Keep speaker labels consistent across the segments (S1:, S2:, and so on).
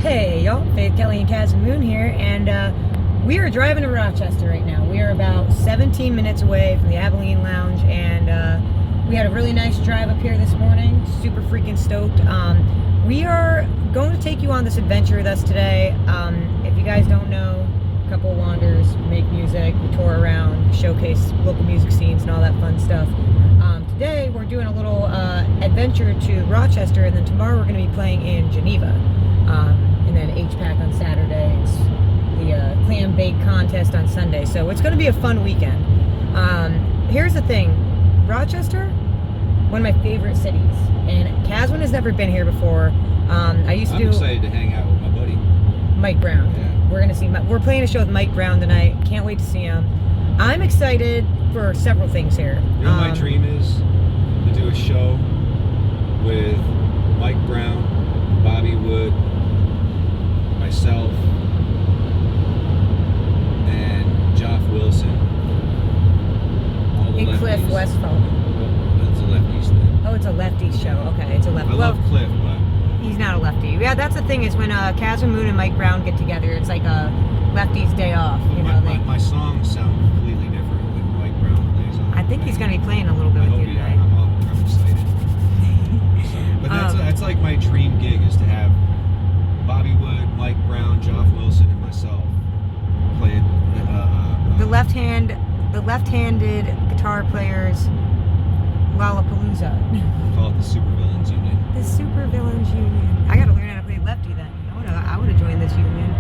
S1: Hey y'all, Faith, Kelly, and Caswyn Moon here, and we are driving to Rochester right now. We are about 17 minutes away from the Abilene Lounge, and we had a really nice drive up here this morning. Super freaking stoked. We are going to take you on this adventure with us today. If you guys don't know, a couple of wanders, make music, we tour around, showcase local music scenes and all that fun stuff. Today we're doing a little adventure to Rochester, and then tomorrow we're going to be playing in Geneva. And then HPAC on Saturday, it's the clam bake contest on Sunday, so it's going to be a fun weekend. Here's the thing, Rochester, one of my favorite cities, and Caswyn has never been here before. I'm
S2: excited to hang out with my buddy
S1: Mike Brown.
S2: Yeah.
S1: We're playing a show with Mike Brown tonight. Can't wait to see him. I'm excited for several things here.
S2: You know, my dream is to do a show with Mike Brown, Bobby Wood, myself, and Joff Wilson. All the
S1: and
S2: lefties.
S1: Cliff Westphal.
S2: That's a lefties thing.
S1: Oh, it's a lefties show. Okay, it's a lefty.
S2: I love Cliff, but
S1: he's not a lefty. Yeah, that's the thing, is when Caswyn Moon and Mike Brown get together, it's like a lefty's day off. You know,
S2: my songs sound completely different when Mike Brown plays on.
S1: I think he's going to be playing a little bit with you today.
S2: I'm excited. But that's like my dream gig, is to have Bobby Wood, Mike Brown, Joff Wilson, and myself play
S1: the left-handed guitar players Lollapalooza.
S2: Call it the Supervillains Union.
S1: The Supervillains Union. I got to learn how to play lefty then. I would have joined this union.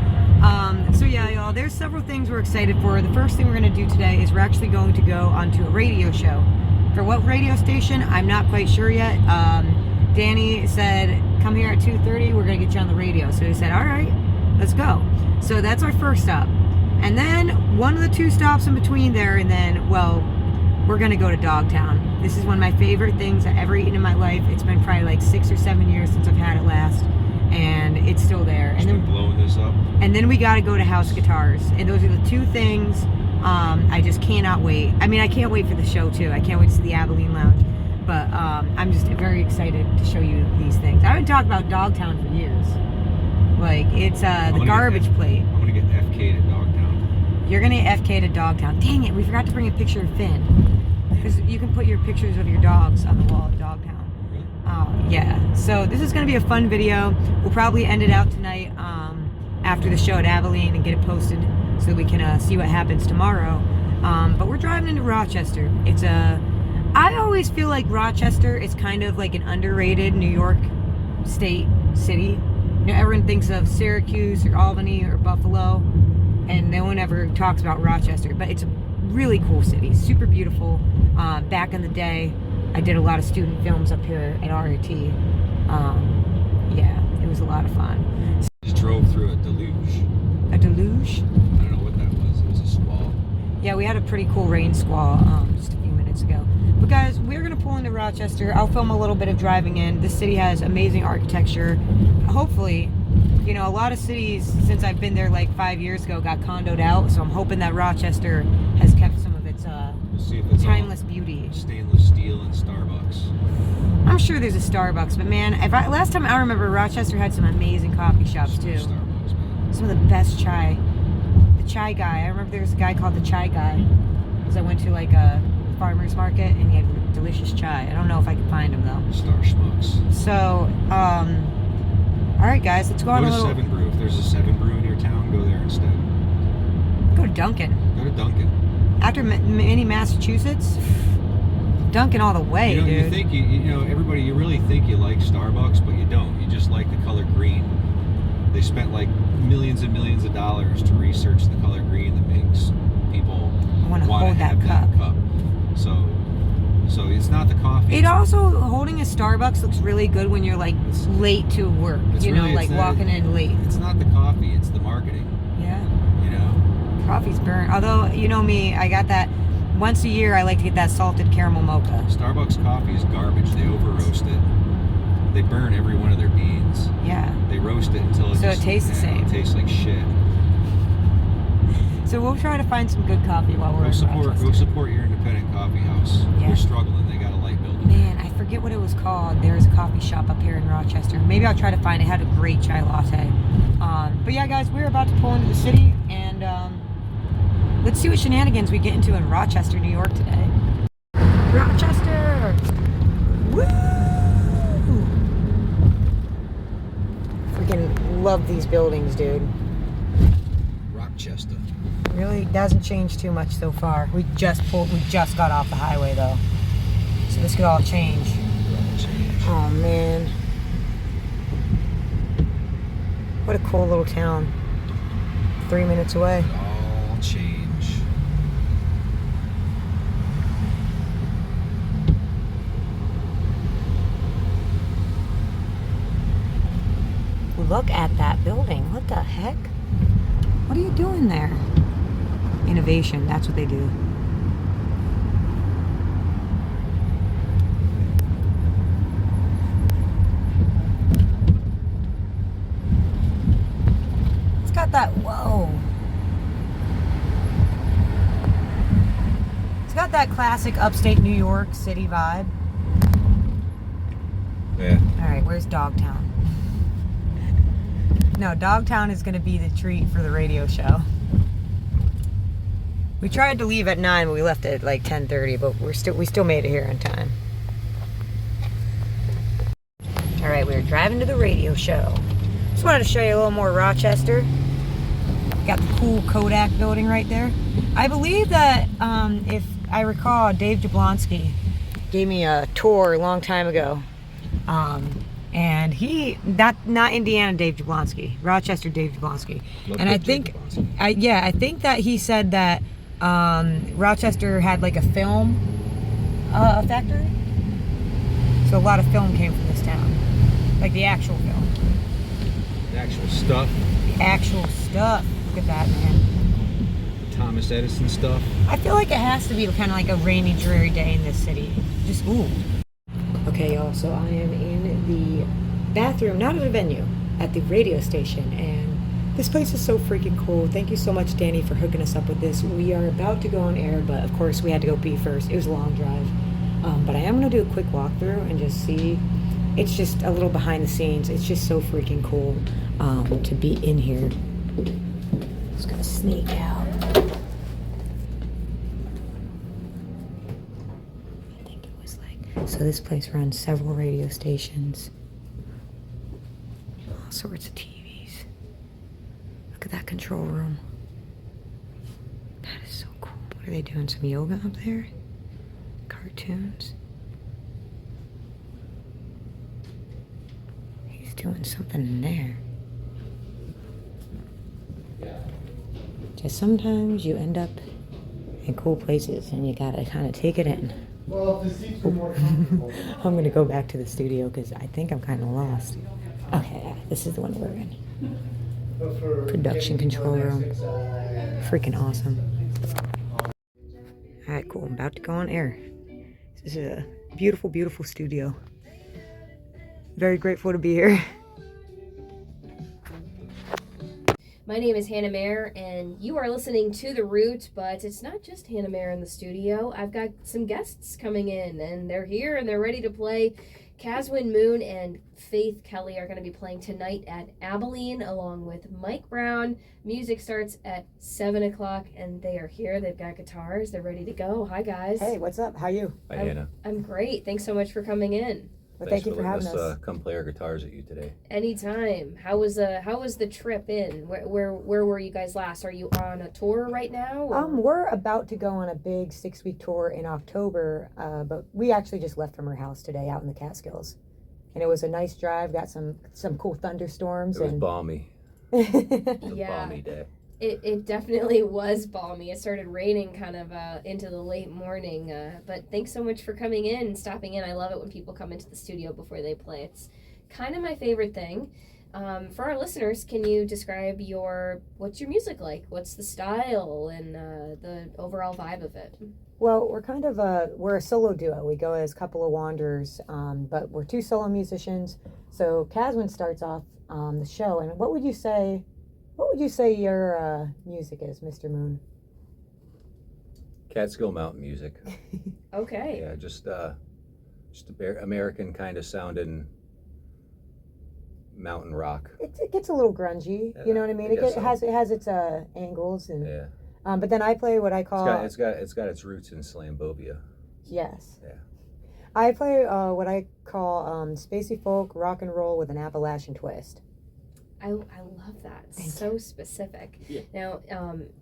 S1: So yeah, y'all, there's several things we're excited for. The first thing we're going to do today is we're actually going to go onto a radio show. For what radio station, I'm not quite sure yet. Danny said, come here at 2:30, we're going to get you on the radio. So he said, all right, let's go. So that's our first stop. And then one of the two stops in between there, and then, well, we're going to go to Dogtown. This is one of my favorite things I've ever eaten in my life. It's been probably like 6 or 7 years since I've had it last, and it's still there. And then
S2: blowing this up. And
S1: then we got to go to House Guitars. And those are the two things I just cannot wait. I mean, I can't wait for the show too. I can't wait to see the Abilene Lounge. But I'm just very excited to show you these things. I've been talking about Dogtown for years. Like, it's the garbage plate.
S2: I'm going to get FK'd at Dogtown.
S1: You're going to get FK'd at Dogtown. Dang it, we forgot to bring a picture of Finn. Because you can put your pictures of your dogs on the wall at Dogtown. Yeah, so this is going to be a fun video. We'll probably end it out tonight after the show at Abilene and get it posted so that we can see what happens tomorrow. But we're driving into Rochester. I always feel like Rochester is kind of like an underrated New York state city. You know, everyone thinks of Syracuse or Albany or Buffalo, and no one ever talks about Rochester. But it's a really cool city, super beautiful. Back in the day, I did a lot of student films up here at RUT. Yeah, it was a lot of fun.
S2: Just drove through a deluge.
S1: A deluge?
S2: I don't know what that was. It was a squall.
S1: Yeah, we had a pretty cool rain squall just a few minutes ago. But guys, we're going to pull into Rochester. I'll film a little bit of driving in. This city has amazing architecture. Hopefully, you know, a lot of cities since I've been there like 5 years ago got condoed out. So I'm hoping that Rochester has kept some of its timeless beauty.
S2: Stainless steel and Starbucks.
S1: I'm sure there's a Starbucks, but man, last time I remember, Rochester had some amazing coffee shops too.
S2: Starbucks, man.
S1: Some of the best chai. The chai guy. I remember there was a guy called the Chai Guy. Because I went to like a farmer's market and he had delicious chai. I don't know if I can find him though.
S2: Star Schmucks.
S1: So, all right, guys, let's go on a little.
S2: Go to 7 Brew. If there's a 7 Brew in your town, go there instead.
S1: Go to Dunkin'.
S2: Go to Dunkin'.
S1: After mini Massachusetts, Dunkin' all the way,
S2: dude.
S1: You
S2: think you know, everybody, you really think you like Starbucks, but you don't. You just like the color green. They spent like millions and millions of dollars to research the color green that makes people want to hold that cup. So it's not the coffee.
S1: It also, holding a Starbucks looks really good when you're like late to work. You know, like walking in late.
S2: It's not the coffee, it's the marketing.
S1: Yeah.
S2: You know?
S1: Coffee's burnt. Although, you know me, I got that once a year. I like to get that salted caramel mocha.
S2: Starbucks coffee is garbage. They over roast it. They burn every one of their beans.
S1: Yeah.
S2: They roast it until
S1: it tastes the same.
S2: It tastes like shit.
S1: So we'll try to find some good coffee while we're in Rochester.
S2: Go support your independent coffee house.
S1: Yeah.
S2: They're struggling. They got a light bill.
S1: Man, I forget what it was called. There's a coffee shop up here in Rochester. Maybe I'll try to find it. It had a great chai latte. But yeah, guys, we're about to pull into the city, and let's see what shenanigans we get into in Rochester, New York today. Rochester! Woo! Freaking love these buildings, dude.
S2: Rochester.
S1: Really doesn't change too much so far. We just got off the highway though. So this could all change. Oh man. What a cool little town. 3 minutes away.
S2: All change.
S1: Look at that building. What the heck? What are you doing there? Innovation, that's what they do. It's got that, whoa. It's got that classic upstate New York city vibe.
S2: Yeah.
S1: All right, where's Dogtown? No, Dogtown is going to be the treat for the radio show. We tried to leave at 9, but we left at like 10:30, but we still made it here on time. All right, we're driving to the radio show. Just wanted to show you a little more Rochester. Got the cool Kodak building right there. I believe that, if I recall, Dave Jablonski gave me a tour a long time ago. And not Indiana Dave Jablonski, Rochester Dave Jablonski. And I think, I think that he said that Rochester had like a film factory. So a lot of film came from this town, like the actual film.
S2: The actual stuff.
S1: The actual stuff. Look at that, man.
S2: Thomas Edison stuff.
S1: I feel like it has to be kind of like a rainy, dreary day in this city. Just ooh. Okay, y'all, so I am in the bathroom, not at a venue, at the radio station, and this place is so freaking cool. Thank you so much, Danny, for hooking us up with this. We are about to go on air, but of course we had to go pee first. It was a long drive, but I am going to do a quick walkthrough and just see. It's just a little behind the scenes. It's just so freaking cool to be in here. Just going to sneak out. So this place runs several radio stations, all sorts of TVs. Look at that control room. That is so cool. What are they doing? Some yoga up there? Cartoons? He's doing something in there. Just sometimes you end up in cool places and you gotta kind of take it in.
S3: Well, if the seats were more comfortable.
S1: I'm gonna go back to the studio because I think I'm kind of lost. Okay, this is the one we're in. Production control room. Freaking awesome. All right, cool. I'm about to go on air. This is a beautiful, beautiful studio. Very grateful to be here.
S4: My name is Hannah Mayer, and you are listening to The Root, but it's not just Hannah Mayer in the studio. I've got some guests coming in, and they're here, and they're ready to play. Caswyn Moon and Faith Kelly are going to be playing tonight at Abilene, along with Mike Brown. Music starts at 7 o'clock, and they are here. They've got guitars. They're ready to go. Hi, guys.
S1: Hey, what's up? How you?
S5: Hi, Hannah.
S4: I'm great. Thanks so much for coming in.
S1: Well, thank you for having
S5: letting
S1: us.
S5: Come play our guitars at you today.
S4: Anytime. How was the trip in? Where were you guys last? Are you on a tour right now? Or?
S1: We're about to go on a big 6-week tour in October, but we actually just left from our house today out in the Catskills, and it was a nice drive. Got some cool thunderstorms.
S5: It was
S1: and
S5: balmy. It was a
S4: Yeah.
S5: balmy day.
S4: It definitely was balmy. It started raining kind of into the late morning. But thanks so much for coming in and stopping in. I love it when people come into the studio before they play. It's kind of my favorite thing. For our listeners, can you describe what's your music like? What's the style and the overall vibe of it?
S1: Well, we're a solo duo. We go as a couple of wanderers, but we're two solo musicians. So Caswyn starts off the show, and what would you say your music is, Mr. Moon?
S5: Catskill Mountain music.
S4: Okay.
S5: Yeah, just Just American kind of sounding mountain rock.
S1: It gets a little grungy,
S5: Yeah,
S1: you know what I mean?
S5: I guess
S1: It has its angles and
S5: Yeah.
S1: but then I play what I call
S5: It's got its roots in Slambovia.
S1: yes.
S5: Yeah.
S1: I play what I call spacey folk rock and roll with an Appalachian twist.
S4: I love that.
S1: Thank
S4: So specific.
S5: Yeah.
S4: Now,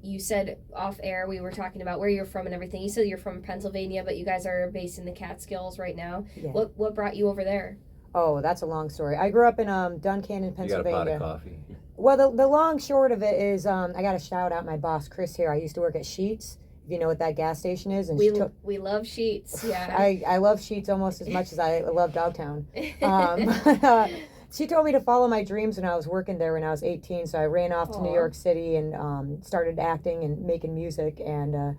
S4: you said off air, we were talking about where you're from and everything. You said you're from Pennsylvania, but you guys are based in the Catskills right now.
S1: Yeah.
S4: What brought you over there?
S1: Oh, that's a long story. I grew up in Duncannon, Pennsylvania.
S5: You got a pot of coffee?
S1: Well, the long short of it is I got to shout out my boss Chris here. I used to work at Sheetz, if you know what that gas station is, and
S4: We love Sheets. Yeah.
S1: I love Sheetz almost as much as I love Dogtown. She told me to follow my dreams when I was working there when I was 18, so I ran off to New
S4: Aw.
S1: York City and started acting and making music, and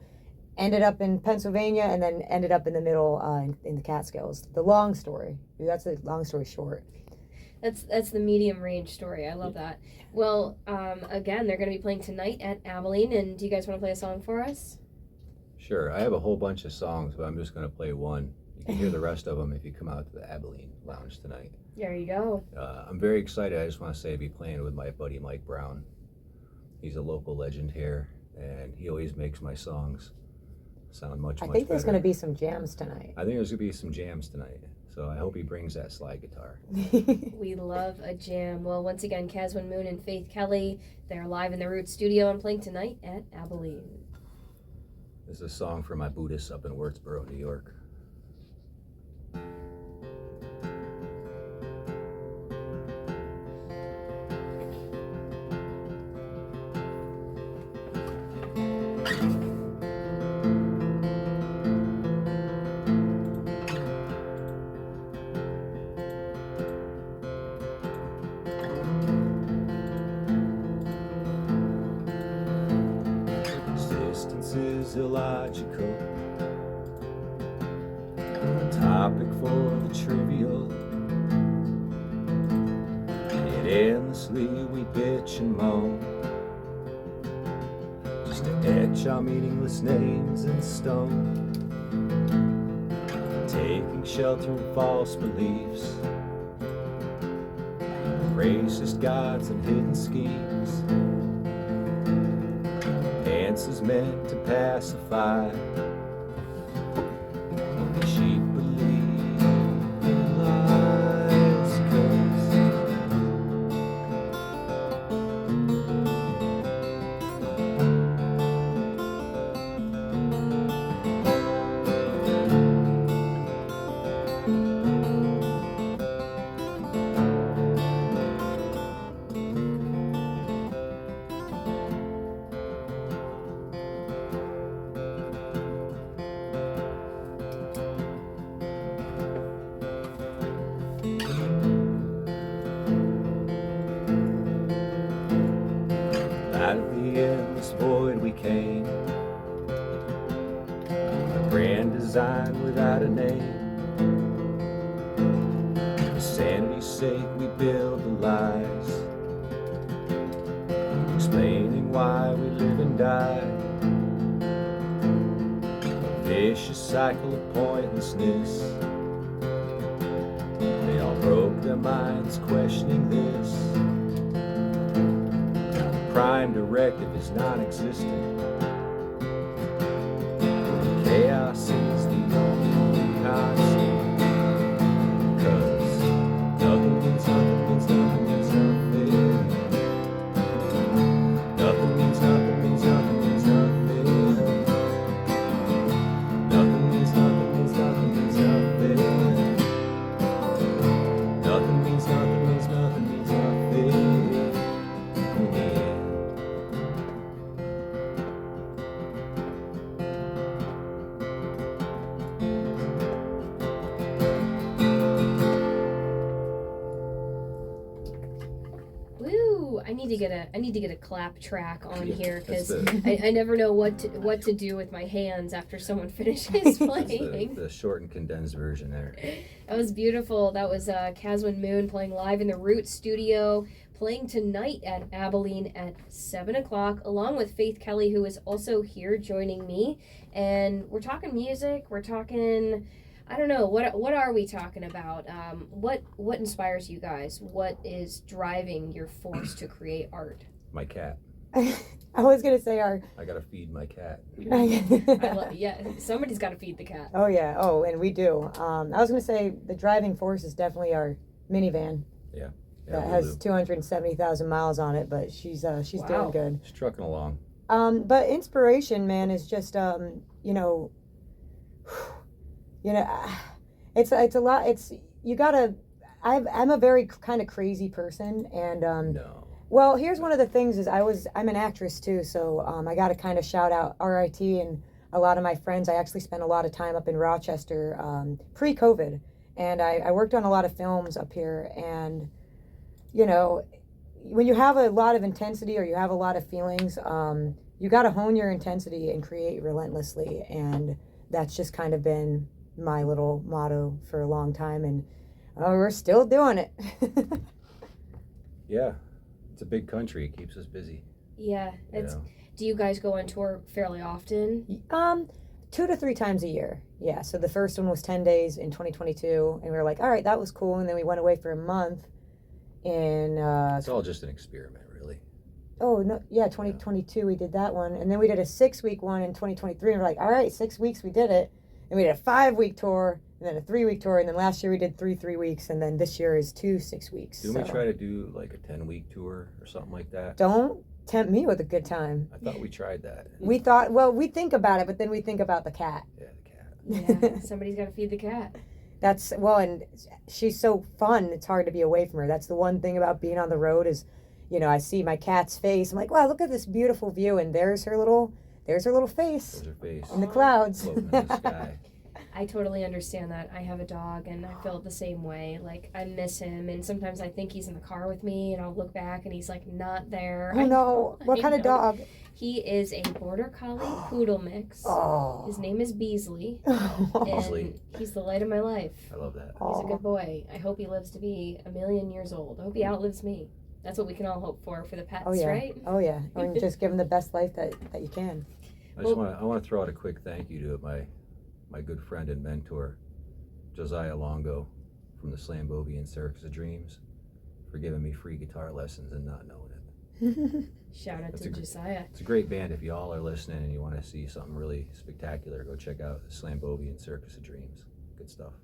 S1: ended up in Pennsylvania, and then ended up in the middle in the Catskills. The long story. That's a long story short.
S4: That's the medium range story. I love that. Well, again, they're going to be playing tonight at Abilene, and do you guys want to play a song for us?
S5: Sure. I have a whole bunch of songs, but I'm just going to play one. You can hear the rest of them if you come out to the Abilene Lounge tonight.
S4: There you go.
S5: I'm very excited. I just want to say I'll be playing with my buddy Mike Brown. He's a local legend here, and he always makes my songs sound much better.
S1: I think there's going to be some jams tonight.
S5: I think there's going to be some jams tonight. So I hope he brings that slide guitar.
S4: We love a jam. Well, once again, Caswyn Moon and Faith Kelly, they're live in the Root Studio and playing tonight at Abilene.
S5: This is a song for my Buddhists up in Wurtsboro, New York. Is illogical, a topic for the trivial, yet endlessly we bitch and moan, just to etch our meaningless names in stone, taking shelter in false beliefs, racist gods and hidden schemes. Answers meant to pacify the sheep believe in lies, 'cause out of the endless void we came, a grand design without a name. For sanity's sake we build the lies, explaining why we live and die. A vicious cycle of pointlessness. They all broke their minds questioning this. Prime directive is non-existent. Chaos is the only constant. 'Cause nothing means nothing means nothing means nothing. Nothing means nothing means nothing means nothing. Nothing means nothing means nothing means nothing. Nothing means nothing means nothing means nothing. Yeah.
S4: Woo! I need to get a clap track on
S5: Yeah,
S4: here
S5: that's
S4: because
S5: the-
S4: I never know what to do with my hands after someone finishes playing.
S5: The short and condensed version there.
S4: That was beautiful. That was Caswyn Moon playing live in the Root Studio, playing tonight at Abilene at 7 o'clock, along with Faith Kelly, who is also here joining me. And we're talking music. We're talking I don't know, what are we talking about? What inspires you guys? What is driving your force to create art?
S5: My cat.
S1: I was gonna say
S5: I gotta feed my cat.
S4: Yeah, somebody's got to feed the cat.
S1: Oh yeah. Oh, and we do. I was gonna say the driving force is definitely our minivan.
S5: Yeah.
S1: That has 270,000 miles on it, but she's doing good.
S5: She's trucking along.
S1: But inspiration, man, is just it's a lot. It's you gotta. I'm a very kind of crazy person, and
S5: No.
S1: well, here's one of the things is I'm an actress too, so I got to kind of shout out RIT and a lot of my friends. I actually spent a lot of time up in Rochester pre-COVID, and I worked on a lot of films up here. And when you have a lot of intensity or you have a lot of feelings, you got to hone your intensity and create relentlessly. And that's just kind of been my little motto for a long time, and we're still doing it.
S5: Yeah. It's a big country. It keeps us busy.
S4: Yeah. Do you guys go on tour fairly often?
S1: 2 to 3 times a year. Yeah. So the first one was 10 days in 2022, and we were like, all right, that was cool. And then we went away for a month in
S5: It's all just an experiment, really.
S1: Oh no, yeah, 2022 we did that one, and then we did a 6-week one in 2023, and we're like, all right, 6 weeks, we did it. And we did a 5-week tour, and then a 3-week tour, and then last year we did 3 weeks, and then this year is 2 6-weeks.
S5: Didn't we try to do like a 10-week tour or something like that?
S1: Don't tempt me with a good time.
S5: I thought we tried that.
S1: We thought, well, we think about it, but then we think about the cat.
S5: Yeah, the cat.
S4: Yeah, somebody's got to feed the cat.
S1: That's, well, and she's so fun, it's hard to be away from her. That's the one thing about being on the road is, I see my cat's face. I'm like, wow, look at this beautiful view, and there's her little face.
S5: There's her face.
S1: In the clouds.
S5: Floating in the sky.
S4: I totally understand that. I have a dog, and I feel the same way. Like, I miss him, and sometimes I think he's in the car with me, and I'll look back, and he's, like, not there.
S1: Oh, no. What kind of dog?
S4: He is a Border Collie Poodle mix.
S1: Oh.
S4: His name is Beasley,
S5: Beasley.
S4: and he's the light of my life.
S5: I love that.
S4: He's a good boy. I hope he lives to be 1,000,000 years old. I hope he outlives me. That's what we can all hope for the pets,
S1: Oh, yeah.
S4: right?
S1: Oh, yeah. And just give them the best life that you can.
S5: I want to throw out a quick thank you to my good friend and mentor, Josiah Longo from the Slambovian Circus of Dreams, for giving me free guitar lessons and not knowing it.
S4: Shout out to Josiah.
S5: It's a great band. If you all are listening and you want to see something really spectacular, go check out the Slambovian Circus of Dreams. Good stuff.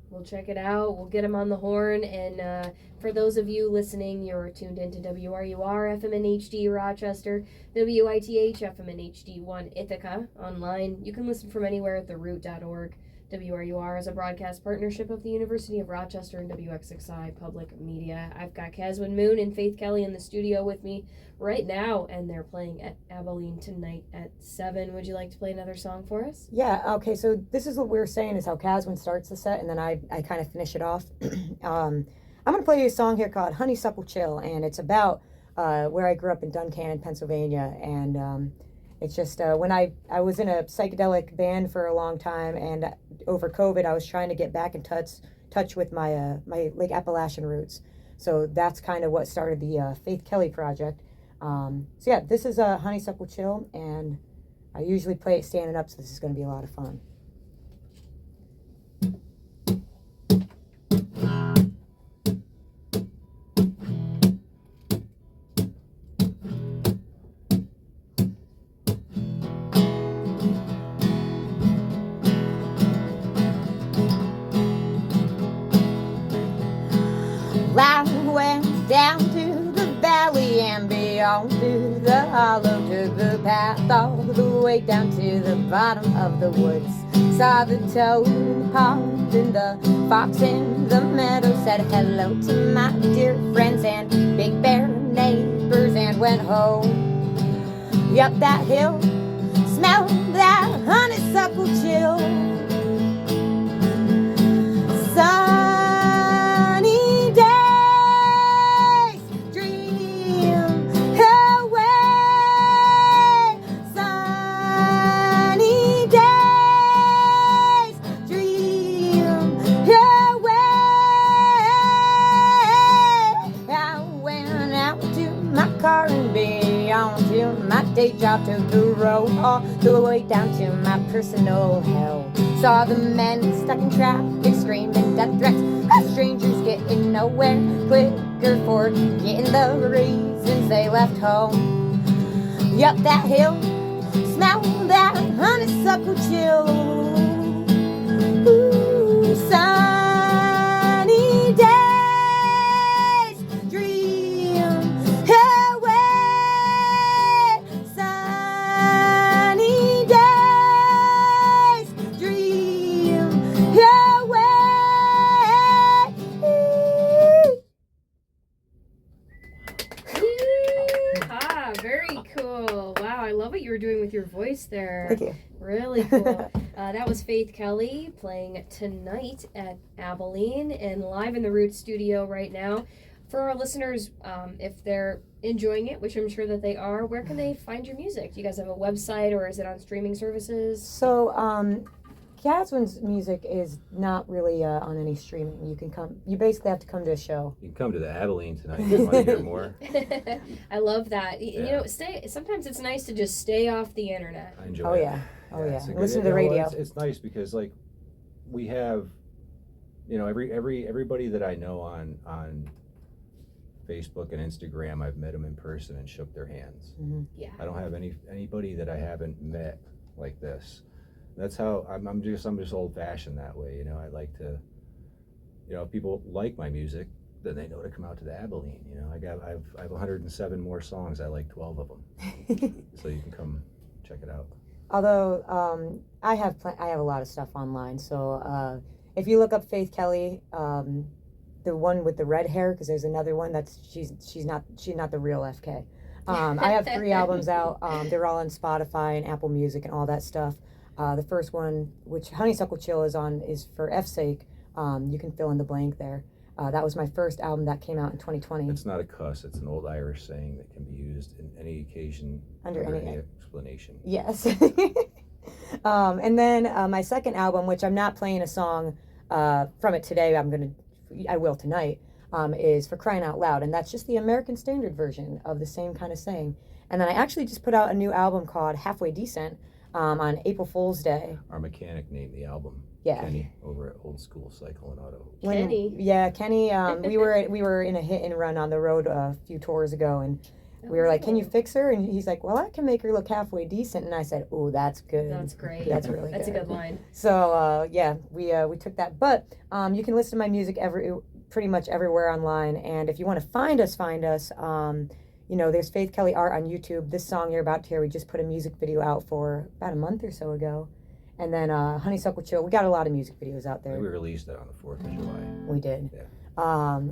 S4: We'll check it out. We'll get him on the horn. And for those of you listening, you're tuned into WRUR FM in HD Rochester, WITH FM in HD 1 Ithaca. Online, you can listen from anywhere at theroot.org. WRUR is a broadcast partnership of the University of Rochester and WXXI Public Media. I've got Caswyn Moon and Faith Kelly in the studio with me right now, and they're playing at Abilene tonight at 7. Would you like to play another song for us?
S1: Yeah, okay, so this is what we were saying is how Caswyn starts the set, and then I kind of finish it off. I'm going to play you a song here called Honeysuckle Chill, and it's about where I grew up in Duncannon, Pennsylvania, and it's just when I was in a psychedelic band for a long time, and over COVID I was trying to get back in touch with my like Appalachian roots. So that's kind of what started the Faith Kelly project. So yeah, this is a Honeysuckle Chill, and I usually play it standing up, so this is going to be a lot of fun. I went down to the valley and beyond to the hollow, took the path all the way down to the bottom of the woods. Saw the toad in the pond and the fox in the meadow, said hello to my dear friends and big bear neighbors, and went home. Up that hill, smelled that honeysuckle chill. Sunny days, dream away. Sunny days, dream away. I went out to my car and beyond me on to my day job, to the road, all the way down to my personal hell. Saw the men stuck in traffic screaming death threats, strangers getting nowhere quicker for getting the reasons they left home. Yup, that hill, smell that honeysuckle chill. Ooh, sunny days, dream away. Sunny days, dream away.
S4: Ah, very cool. Wow, I love what you were doing with your voice there.
S1: Thank you.
S4: Really cool. That was Faith Kelly playing tonight at Abilene and live in the Roots studio right now. For our listeners, if they're enjoying it, which I'm sure that they are, where can they find your music? Do you guys have a website or is it on streaming services?
S1: So, Caswyn's music is not really on any streaming. You can come. You basically have to come to a show.
S5: You can come to the Abilene tonight if you want to hear more.
S4: I love that. You know, sometimes it's nice to just stay off the internet.
S5: I enjoy
S1: Oh
S5: it.
S1: yeah. Oh yeah.
S5: It's a good-
S1: Listen to the
S5: you know,
S1: radio.
S5: It's nice because like we have, you know, everybody that I know on Facebook and Instagram, I've met them in person and shook their hands.
S1: Mm-hmm.
S4: Yeah.
S5: I don't have anybody that I haven't met like this. That's how I'm just old fashioned that way. You know, I like to, you know, if people like my music, then they know to come out to the Abilene. You know, I have 107 more songs. I like 12 of them, so you can come check it out.
S1: Although I have a lot of stuff online. So if you look up Faith Kelly, the one with the red hair, because there's another one that's she's not the real FK. I have 3 albums out. They're all on Spotify and Apple Music and all that stuff. The first one, which Honeysuckle Chill is on, is for F's sake. You can fill in the blank there. That was my first album that came out in 2020.
S5: It's not a cuss. It's an old Irish saying that can be used in any occasion
S1: Under any
S5: explanation.
S1: Yes. And then my second album, which I'm not playing a song from it today, I will tonight, is For Crying Out Loud, and that's just the American Standard version of the same kind of saying. And then I actually just put out a new album called Halfway Decent on April Fool's Day.
S5: Our mechanic named the album.
S1: Yeah.
S5: Kenny over at Old School Cycle and Auto.
S4: Kenny.
S1: Yeah, Kenny. We were in a hit and run on the road a few tours ago, and we were like, "Can you fix her?" And he's like, "Well, I can make her look halfway decent." And I said, "Oh, that's good.
S4: That's great.
S1: That's really
S4: That's
S1: good.
S4: a good line.
S1: So yeah, we took that. But you can listen to my music pretty much everywhere online. And if you want to find us, you know, there's Faith Kelly Art on YouTube. This song you're about to hear, we just put a music video out for about a month or so ago. And then Honeysuckle Chill, we got a lot of music videos out there.
S5: We released that on the 4th of July.
S1: We did.
S5: Yeah.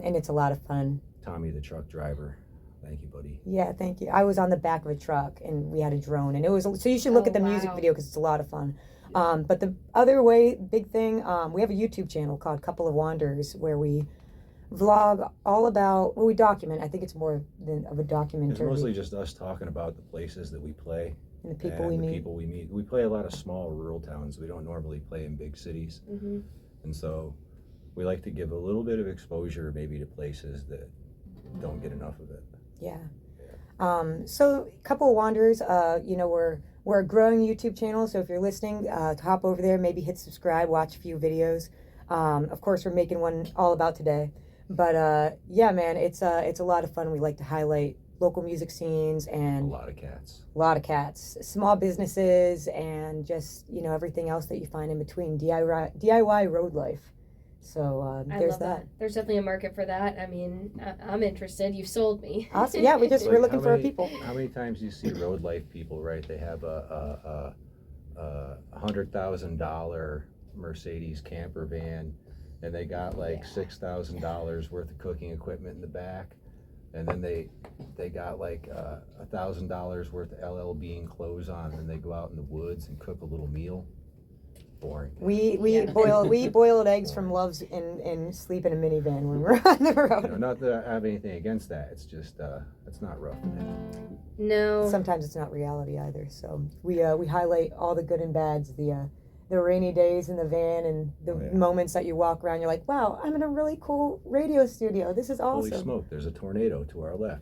S1: And it's a lot of fun.
S5: Tommy the truck driver. Thank you, buddy.
S1: Yeah, thank you. I was on the back of a truck and we had a drone, and it was, so you should look at the music video because it's a lot of fun. But the other big thing, we have a YouTube channel called Couple of Wanderers where we vlog all about, we document. I think it's more of a documentary.
S5: It's mostly just us talking about the places that we play.
S1: And the people we meet.
S5: We play a lot of small rural towns. We don't normally play in big cities.
S4: Mm-hmm.
S5: And so we like to give a little bit of exposure maybe to places that don't get enough of it.
S1: Yeah. So Couple of Wanderers, you know, we're a growing YouTube channel, so if you're listening, hop over there, maybe hit subscribe, watch a few videos. Of course, we're making one all about today. But yeah, man, it's a lot of fun. We like to highlight local music scenes and
S5: A lot of cats.
S1: Small businesses, and just, you know, everything else that you find in between, DIY road life. So
S4: I
S1: there's
S4: love that. There's definitely a market for that. I mean, I'm interested. You've sold me.
S1: Awesome. Yeah, we're looking for people.
S5: How many times do you see road life people, right? They have a $100,000 Mercedes camper van, and they got like $6,000 worth of cooking equipment in the back, and then they got like $1,000 worth of LL Bean clothes on, and they go out in the woods and cook a little meal. Boring.
S1: We eat boiled eggs from Love's and sleep in a minivan when we're on the road.
S5: You know, not that I have anything against that. It's just it's not rough in it.
S4: No.
S1: Sometimes it's not reality either. So we highlight all the good and bads, the rainy days in the van, and the moments that you walk around. You're like, wow, I'm in a really cool radio studio. This is awesome.
S5: Holy smoke! There's a tornado to our left.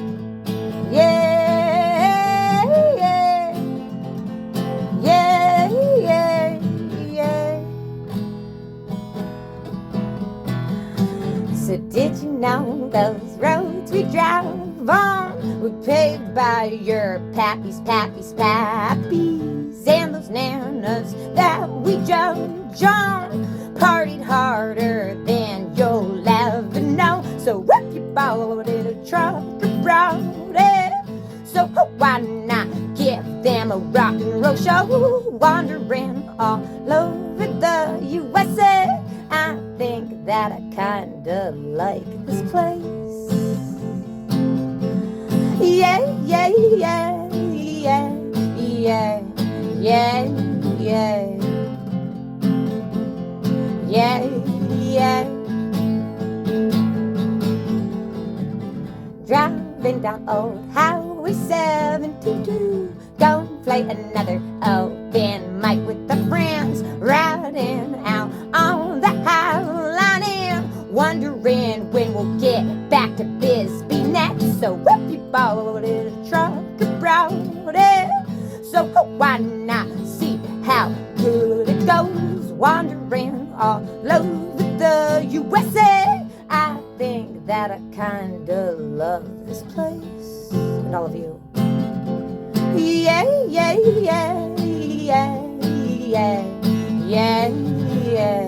S1: those roads we drive on were paved by your pappies, pappies, pappies, and those nanas that we judge on partied harder than you'll ever know. So if you bought it a truck or brought it, so why not give them a rock and roll show? Wandering all over the USA, I think that I kinda like this place. Yeah, yeah, yeah, yeah, yeah, yeah, yeah, yeah, yeah. Driving down old Highway 722, gonna play another open mic with the friends, riding out on the Highline and wondering when we'll get back to Bisbee next. So if you bought it a truck or brought it, so why not see how good it goes? Wandering all over the USA, I think that I kinda love this place. And all of you. Yeah, yeah, yeah, yeah, yeah, yeah, yeah,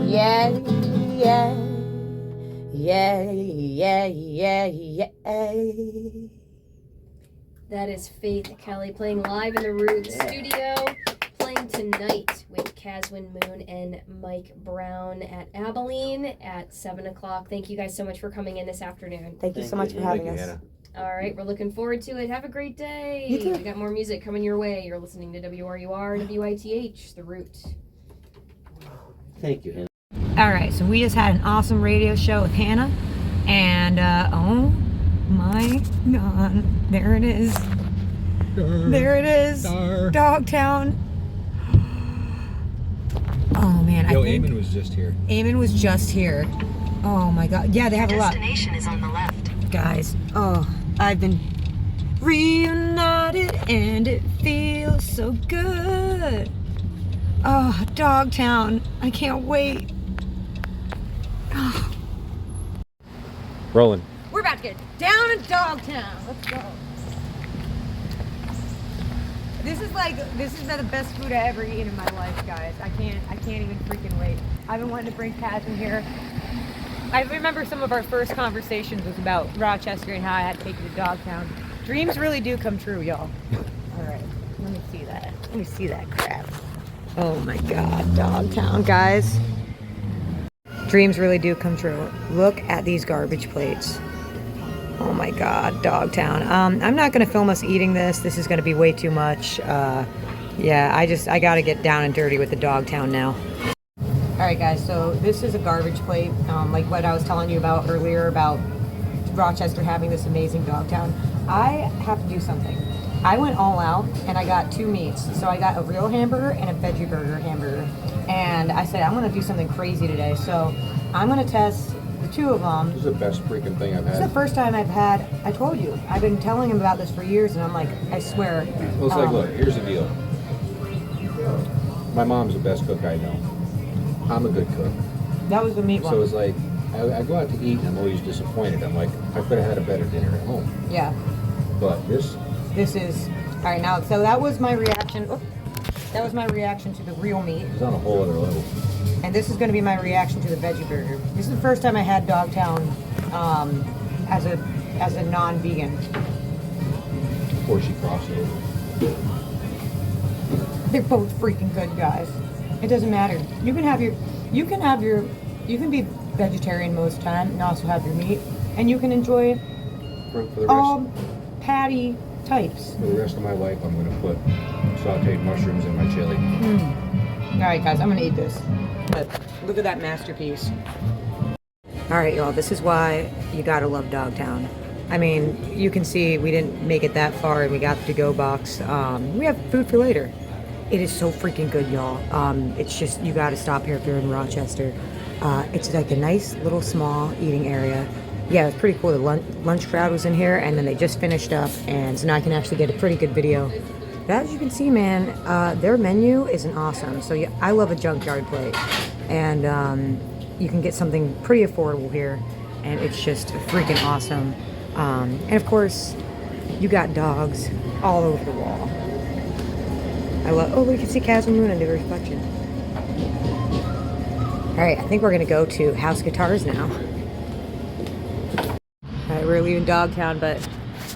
S1: yeah, yeah, yeah, yeah, yeah, yeah.
S4: That is Faith Kelly playing live in the Root studio, playing tonight with Caswyn Moon and Mike Brown at Abilene at 7 o'clock. Thank you guys so much for coming in this afternoon.
S1: Thank you so much for having us.
S5: Hannah.
S4: All right, we're looking forward to it. Have a great day.
S1: You too.
S4: We got more music coming your way. You're listening to WRUR, WITH, The Root.
S6: Thank you, Hannah.
S1: All right, so we just had an awesome radio show with Hannah, and oh my God, there it is. There it is. Dogtown. Oh man,
S5: Yo,
S1: I think
S5: Eamon was just here.
S1: Eamon was just here. Oh my God, yeah, they have a lot.
S7: Destination is on the left.
S1: Guys, oh, I've been reunited and it feels so good. Oh, Dogtown, I can't wait. Oh.
S5: Rolling.
S1: We're about to get down in Dogtown. Let's go. This is the best food I ever eaten in my life, guys. I can't even freaking wait. I've been wanting to bring Caswyn here. I remember some of our first conversations was about Rochester and how I had to take you to Dogtown. Dreams really do come true, y'all. All right, let me see that. Let me see that crap. Oh my God, Dogtown, guys. Dreams really do come true. Look at these garbage plates. Oh my God, Dogtown. I'm not gonna film us eating this. This is gonna be way too much. Yeah, I gotta get down and dirty with the Dogtown now. All right, guys. So this is a garbage plate, like what I was telling you about earlier about Rochester having this amazing Dogtown. I have to do something. I went all out and I got 2 meats. So I got a real hamburger and a veggie burger hamburger. And I said I'm gonna do something crazy today. So I'm gonna test the 2 of them.
S5: This is the best freaking thing I've had.
S1: This is the first time I've had, I told you, I've been telling him about this for years, and I'm like, I swear.
S5: Well, it's like, look, here's the deal. My mom's the best cook I know. I'm a good cook.
S1: That was the meat one.
S5: So it's like, I go out to eat and I'm always disappointed. I'm like, I could have had a better dinner at home.
S1: Yeah.
S5: But this
S1: is, all right, now, so that was my reaction. Oh, that was my reaction to the real meat.
S5: is on a whole other level.
S1: And this is going to be my reaction to the veggie burger. This is the first time I had Dogtown as a non-vegan.
S5: Before she crossed over.
S1: They're both freaking good, guys. It doesn't matter. You can be vegetarian most of the time and also have your meat, and you can enjoy
S5: For the
S1: all
S5: rest,
S1: patty types.
S5: for the rest of my life, I'm going to put sauteed mushrooms in my chili.
S1: All right, guys, I'm gonna eat this. But look at that masterpiece. All right, y'all, this is why you gotta love Dogtown. I mean, you can see we didn't make it that far and we got the to-go box. We have food for later. It is so freaking good, y'all. It's just, you gotta stop here if you're in Rochester. It's like a nice little small eating area. Yeah, it's pretty cool. The lunch crowd was in here and then they just finished up, and so now I can actually get a pretty good video. But as you can see, man, their menu isn't awesome. So yeah, I love a junkyard plate. And you can get something pretty affordable here, and it's just freaking awesome. And of course, you got dogs all over the wall. I love. Oh, we can see Caswyn Moon in the reflection. All right, I think we're gonna go to House Guitars now. All right, we're leaving Dogtown, but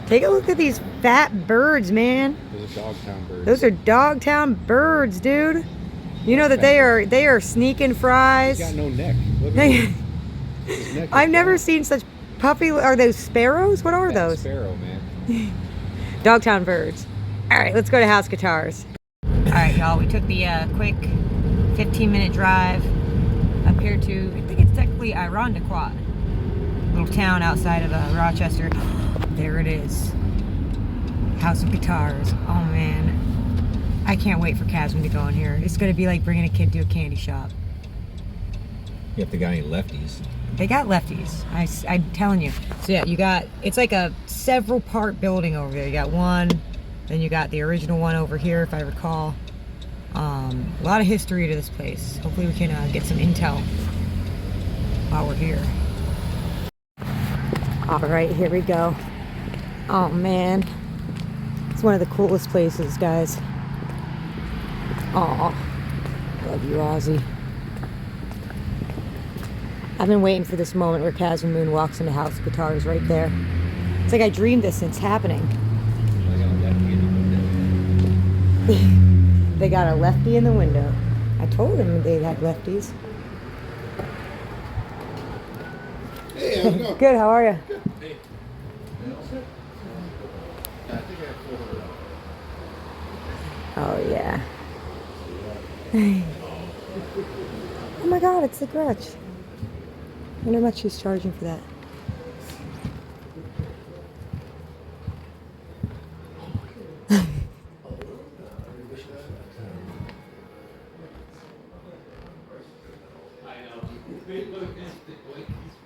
S1: take a look at these fat birds, man.
S2: Those are Dogtown birds.
S1: Those are Dogtown birds, dude. You know that they are sneaking fries.
S2: He's got no neck. Look at him. His neck is
S1: I've never
S2: gone.
S1: seen such puppy. Are those sparrows? What are
S2: Fat
S1: those?
S2: Sparrow, man.
S1: Dogtown birds. All right, let's go to House Guitars. All right, y'all. We took the quick 15-minute drive up here to, I think it's technically Irondequoit, little town outside of Rochester. There it is. House of Guitars. Oh man, I can't wait for Caswyn to go in here. It's gonna be like bringing a kid to a candy shop.
S2: You have to got any lefties?
S1: They got lefties. I'm telling you. So yeah, you got, it's like a several part building over there. You got one, then you got the original one over here, if I recall. A lot of history to this place. Hopefully we can get some intel while we're here. All right, here we go. Oh man, it's one of the coolest places, guys. Oh, love you, Ozzy. I've been waiting for this moment where Caswyn Moon walks into House Guitars right there. It's like I dreamed this since happening. They got a lefty in the window. I told them they had lefties.
S3: Hey, how's it going?
S1: Good, how are you?
S3: Hey. I think I have 400.
S1: Oh, yeah. Oh my god, it's the Gretsch. I wonder how much she's charging for that.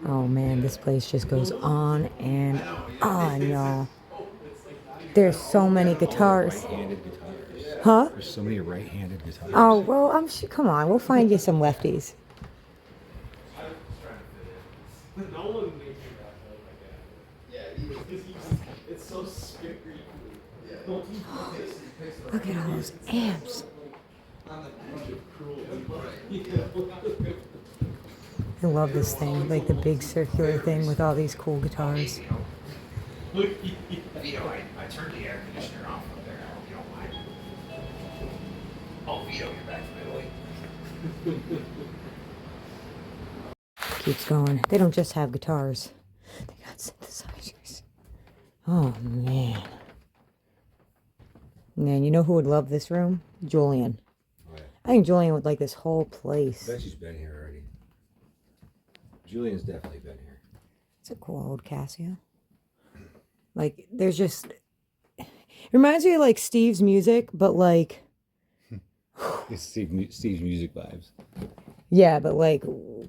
S1: Oh man, this place just goes on and on, y'all. There's so many guitars.
S2: Right-handed guitars.
S1: Huh?
S2: There's so many right-handed guitars.
S1: Oh, well, I'm sure, come on, we'll find you some lefties. Look at all those amps. I love this thing, like the big circular thing with all these cool guitars.
S7: I turned the air conditioner off up there. I hope you don't mind. Oh, Vito, you're back from Italy.
S1: Keeps going. They don't just have guitars. They got synthesizers. Oh, man. Man, you know who would love this room? Julian.
S2: Oh, yeah.
S1: I think Julian would like this whole place.
S2: I bet she's been here already. Julian's definitely been here.
S1: It's a cool old Casio. Like, there's just... It reminds me of, like, Steve's music, but, like...
S2: It's Steve's music vibes.
S1: Yeah, but, like... kind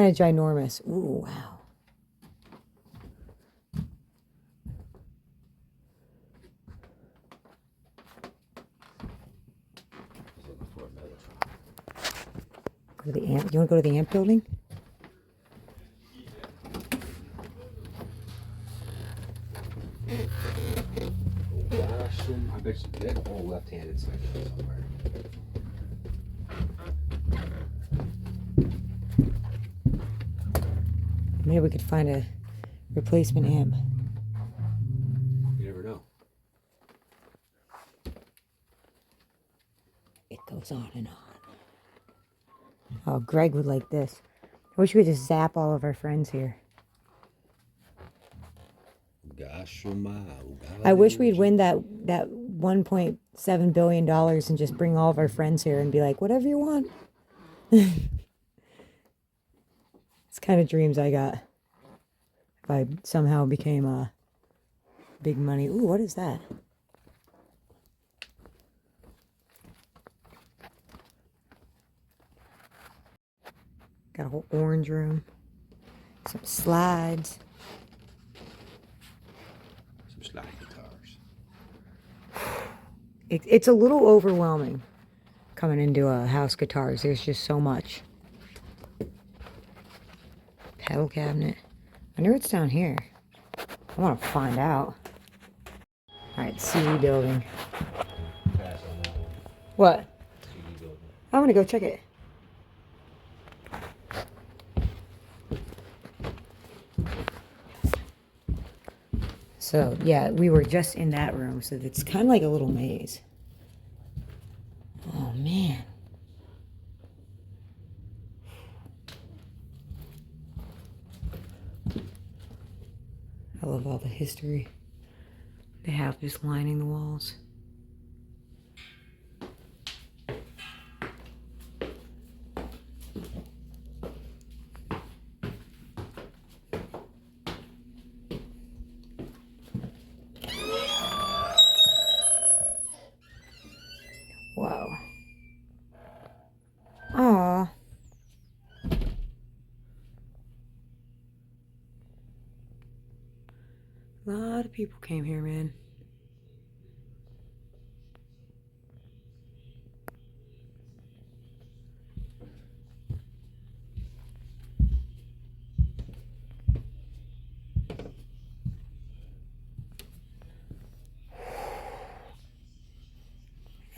S1: of ginormous. Ooh, wow. Go to the amp. You want to go to the amp building?
S2: Gosh, I bet you did a whole left-handed section somewhere.
S1: Maybe we could find a replacement amp.
S2: You never know.
S1: It goes on and on. Oh, Greg would like this. I wish we could just zap all of our friends here.
S2: Gosh, oh my.
S1: I wish we'd win that $1.7 billion and just bring all of our friends here and be like, whatever you want. It's kind of dreams I got. If I somehow became big money. Ooh, what is that? Got a whole orange room. Some slides.
S2: Some slide guitars.
S1: It's a little overwhelming coming into House Guitars. There's just so much. pedal cabinet. I wonder what's down here. I want to find out. Alright, CD building. What? I'm gonna go check it. So, yeah, we were just in that room, so it's kind of like a little maze. Oh, man. I love all the history they have just lining the walls. Wow. Aw. A lot of people came here, man.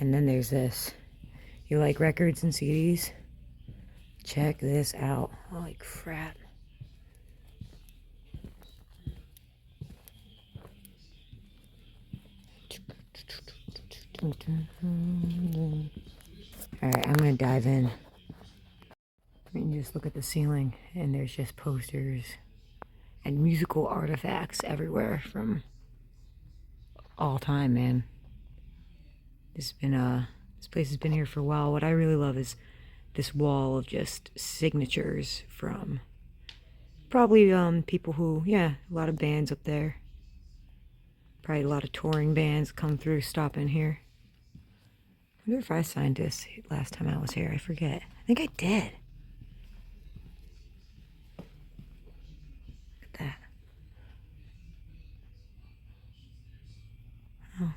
S1: And then there's this. You like records and CDs? Check this out. Holy crap. Alright, I'm gonna dive in. You can just look at the ceiling, and there's just posters and musical artifacts everywhere from all time, man. This place has been here for a while. What I really love is this wall of just signatures from probably people who, yeah, a lot of bands up there. Probably a lot of touring bands come through, stop in here. I wonder if I signed this last time I was here. I forget. I think I did. Look at that. Oh.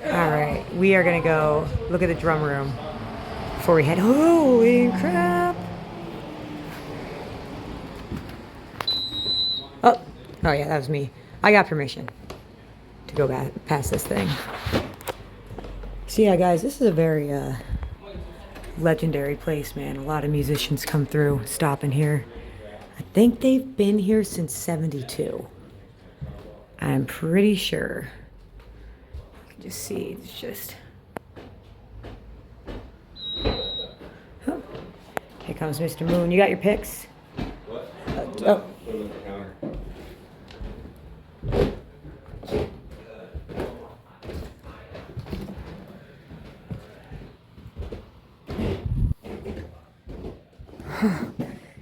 S1: Alright, we are gonna go look at the drum room before we head. Holy crap! Oh yeah, that was me. I got permission to go back past this thing. So yeah, guys, this is a very legendary place, man. A lot of musicians come through, stop in here. I think they've been here since '72. I'm pretty sure. You can just see, it's just... Oh. Here comes Mr. Moon. You got your picks?
S2: What?
S1: Oh.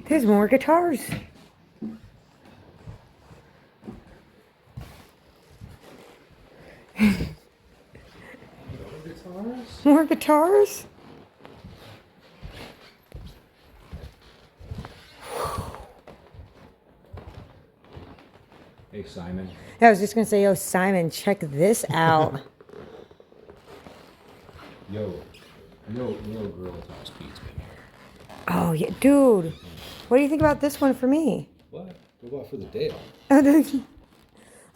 S1: There's more guitars. More guitars?
S2: Hey, Simon.
S1: I was just gonna say, yo, Simon, check this out.
S2: Yo, Gorilla Toss Pete's been here.
S1: Oh yeah, dude. What do you think about this one for me?
S2: What? What about for the Dale?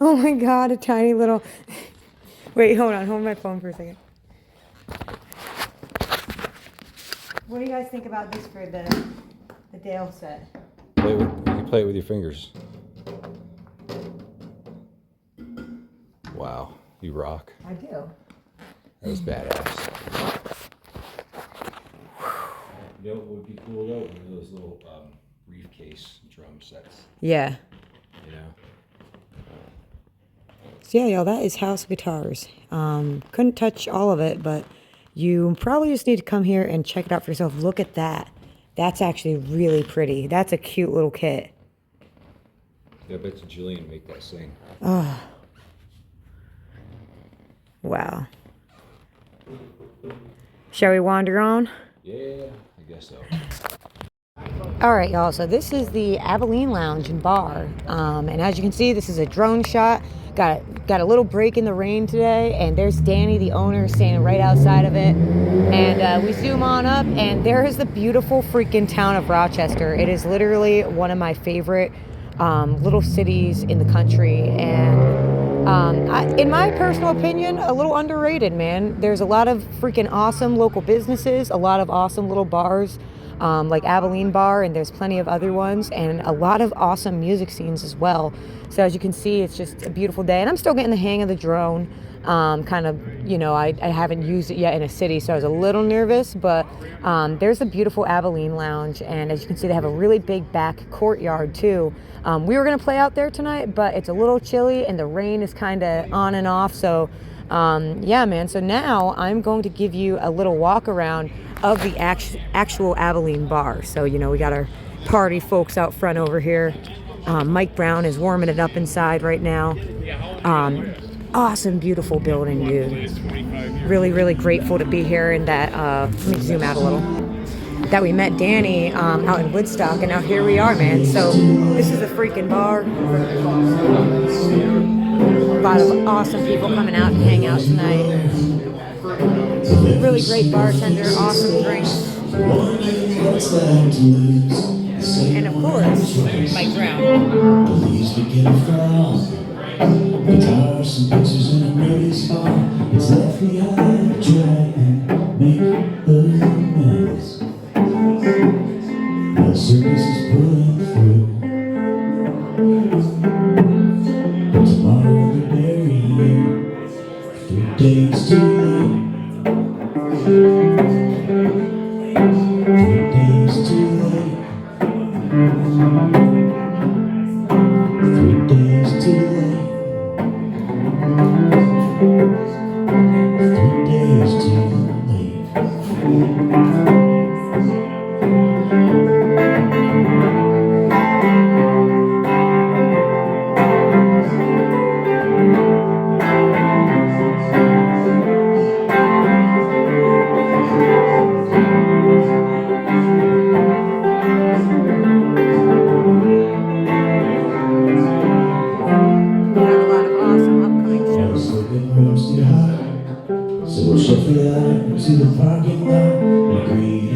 S1: Oh my God, a tiny little. Wait, hold on, hold my phone for a second. What do you guys think about this for the Dale set?
S2: You can play it with your fingers. Wow, you rock.
S1: I do.
S2: That was badass. You know what would be cool though? One of those little briefcase drum sets.
S1: Yeah.
S2: You know?
S1: So yeah, y'all, that is House Guitars. Couldn't touch all of it, but you probably just need to come here and check it out for yourself. Look at that. That's actually really pretty. That's a cute little kit.
S2: Yeah, I bet you Julian make that sing.
S1: Oh. Wow. Shall we wander on?
S2: Yeah, I guess so.
S1: All right, y'all. So this is the Abilene Lounge and Bar. And as you can see, this is a drone shot. Got a little break in the rain today, and there's Danny, the owner, standing right outside of it. And we zoom on up, and there is the beautiful freaking town of Rochester. It is literally one of my favorite little cities in the country, and in my personal opinion, a little underrated, man. There's a lot of freaking awesome local businesses, a lot of awesome little bars, like Abilene Bar, and there's plenty of other ones, and a lot of awesome music scenes as well. So as you can see, it's just a beautiful day, and I'm still getting the hang of the drone. Kind of, you know, I haven't used it yet in a city, so I was a little nervous, but there's a beautiful Abilene Lounge, and as you can see, they have a really big back courtyard too. We were going to play out there tonight, but it's a little chilly, and the rain is kind of on and off, so yeah, man. So now I'm going to give you a little walk around of the actual Abilene bar. So, you know, we got our party folks out front over here. Mike Brown is warming it up inside right now. Awesome, beautiful building, dude. Really, really grateful to be here, and that, let me zoom out a little, that we met Danny out in Woodstock, and now here we are, man. So this is a freaking bar. A lot of awesome people coming out to hang out tonight. Really great bartender, awesome drinks. And of course, Mike Brown.
S8: Guitars and pictures in a nerdy spot. It's FBI try and make a mess. The circus is pulling through. Tomorrow they'll bury you 3 days too late. 3 days too late. 3 days too late. 3 days too late.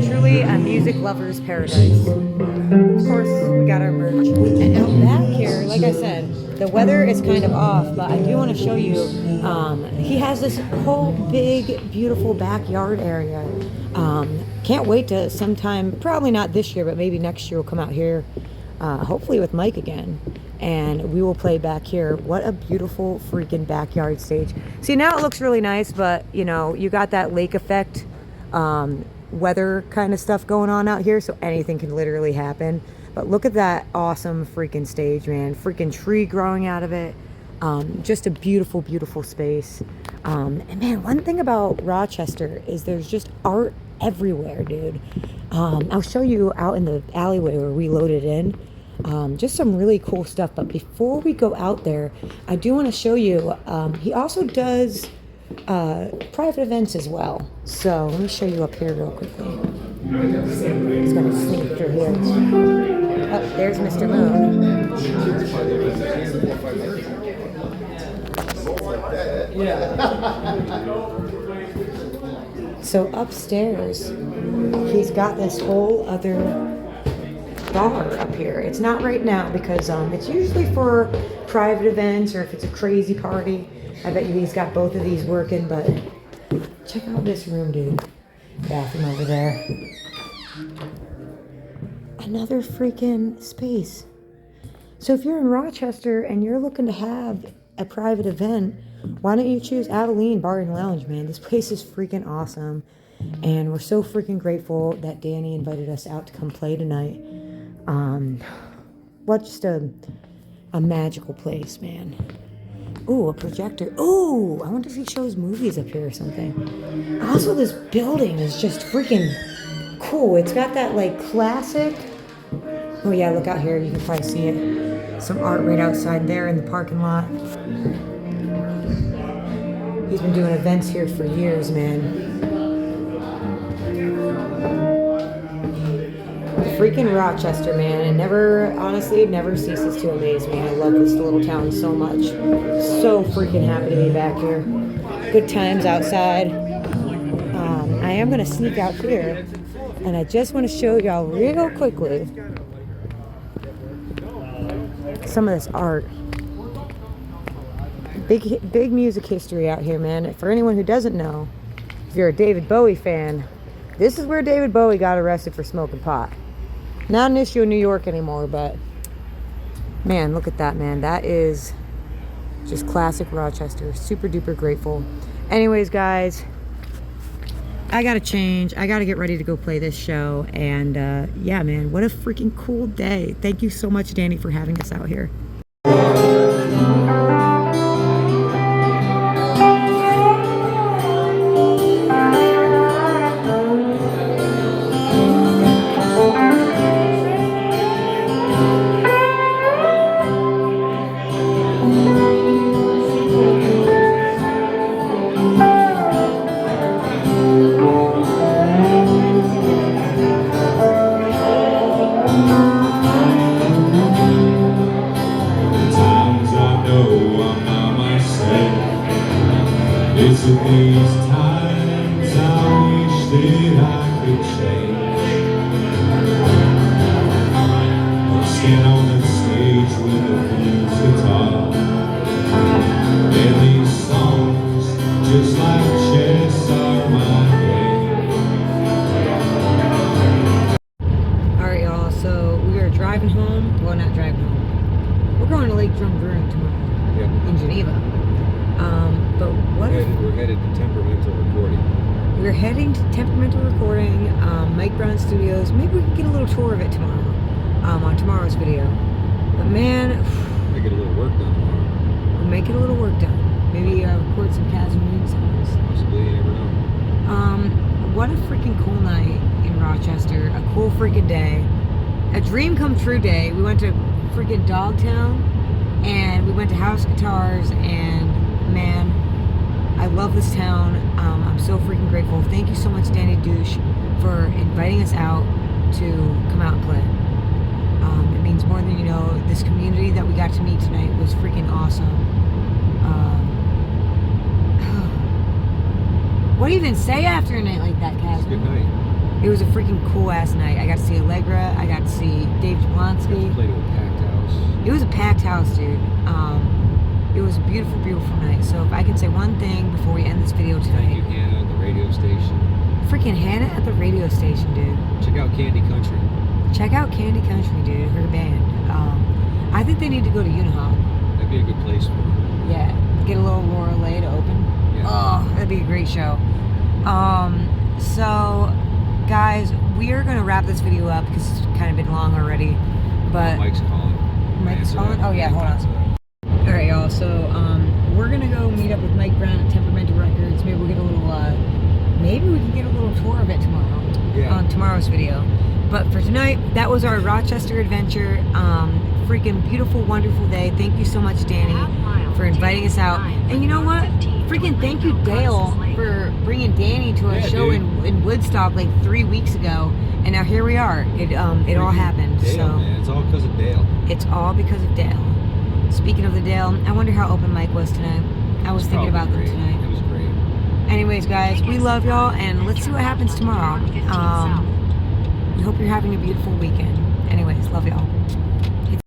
S1: Truly a music lover's paradise. Of course, we got our merch. And out back here, like I said, the weather is kind of off, but I do want to show you, he has this whole big, beautiful backyard area. Can't wait to sometime, probably not this year, but maybe next year we'll come out here, hopefully with Mike again. And we will play back here. What a beautiful freaking backyard stage. See, now it looks really nice, but you know, you got that lake effect, weather kind of stuff going on out here, so anything can literally happen. But look at that awesome freaking stage, man. Freaking tree growing out of it. Just a beautiful, beautiful space. And man, one thing about Rochester is there's just art everywhere, dude. I'll show you out in the alleyway where we loaded in. Just some really cool stuff. But before we go out there, I do want to show you, he also does private events as well. So let me show you up here real quickly. He's gonna sneak through here. Oh, there's Mr. Moon. So upstairs, he's got this whole other bar up here. It's not right now because it's usually for private events or if it's a crazy party. I bet you he's got both of these working, but check out this room, dude. Bathroom over there. Another freaking space. So if you're in Rochester and you're looking to have a private event, why don't you choose Abilene Bar and Lounge, man? This place is freaking awesome. And we're so freaking grateful that Danny invited us out to come play tonight. What just a magical place, man. Ooh, a projector. Ooh, I wonder if he shows movies up here or something. Also, this building is just freaking cool. It's got that, like, classic... Oh, yeah, look out here. You can probably see it. Some art right outside there in the parking lot. He's been doing events here for years, man. The freaking Rochester, man. It never, honestly, it never ceases to amaze me. I love this little town so much. So freaking happy to be back here. Good times outside. I am going to sneak out here, and I just want to show y'all real quickly some of this art. Big music history out here, man. For anyone who doesn't know, if you're a David Bowie fan, this is where David Bowie got arrested for smoking pot. Not an issue in New York anymore, but man, look at that, man. That is just classic Rochester. Super duper grateful. Anyways, guys, I gotta change. I gotta get ready to go play this show. And yeah, man, what a freaking cool day. Thank you so much, Danny, for having us out here.
S8: It's at these times I wish that I could change. Stand on the stage with a blues guitar, and these songs, just like chess, are my game.
S1: Alright, y'all, so we are driving home. Well, not driving home. We're going to Lake Drumgoon tomorrow in Geneva. But what if
S2: We're headed to Temperamental Recording.
S1: we're heading to Temperamental Recording, Mike Brown Studios. Maybe we can get a little tour of it tomorrow, on tomorrow's video. But man,
S2: I get a little work done tomorrow.
S1: we'll make it a little work done. Maybe record some Caswyn songs.
S2: Possibly, you never know.
S1: What a freaking cool night in Rochester. A cool freaking day. A dream come true day. We went to freaking Dogtown, and we went to House Guitars, and man, I love this town. I'm so freaking grateful. Thank you so much, Danny Douche, for inviting us out to come out and play. It means more than you know. This community that we got to meet tonight was freaking awesome. What do you even say after a night like that, Caswyn?
S2: Good night.
S1: It was a freaking cool ass night. I got to see Allegra. I got to see Dave Jablonski.
S2: Played to a packed house.
S1: It was a packed house, dude. It was a beautiful, beautiful night. So if I can say one thing before we end this video
S2: Thank you,
S1: tonight.
S2: Hannah, at the radio station.
S1: Freaking Hannah at the radio station, dude.
S2: Check out Candy Country.
S1: Check out Candy Country, dude. Her band. I think they need to go to Unihog.
S2: That'd be a good place for them.
S1: Yeah. Get a little Laura Lay to open.
S2: Yeah.
S1: Oh, that'd be a great show. So, guys, we are going to wrap this video up because it's kind of been long already. But
S2: Mike's calling.
S1: Mike's
S2: Answer
S1: calling?
S2: that.
S1: Oh, yeah, hold on.
S2: Answer that.
S1: Alright, y'all, so we're gonna go meet up with Mike Brown at Temperamental Records. Maybe we'll get a little maybe we can get a little tour of it tomorrow.
S2: Yeah.
S1: On tomorrow's video. But for tonight, that was our Rochester adventure. Freaking beautiful, wonderful day. Thank you so much, Danny, for inviting us out. And you know what? Freaking thank you, Dale, for bringing Danny to a show in Woodstock like 3 weeks ago. And now here we are. It all happened.
S2: Dale,
S1: So
S2: man, it's all because of Dale.
S1: it's all because of Dale. Speaking of the Dale, I wonder how open Mike was tonight. I was thinking about them tonight.
S2: It was great.
S1: Anyways, guys, we love y'all, and let's see what happens tomorrow. We hope you're having a beautiful weekend. Anyways, love y'all.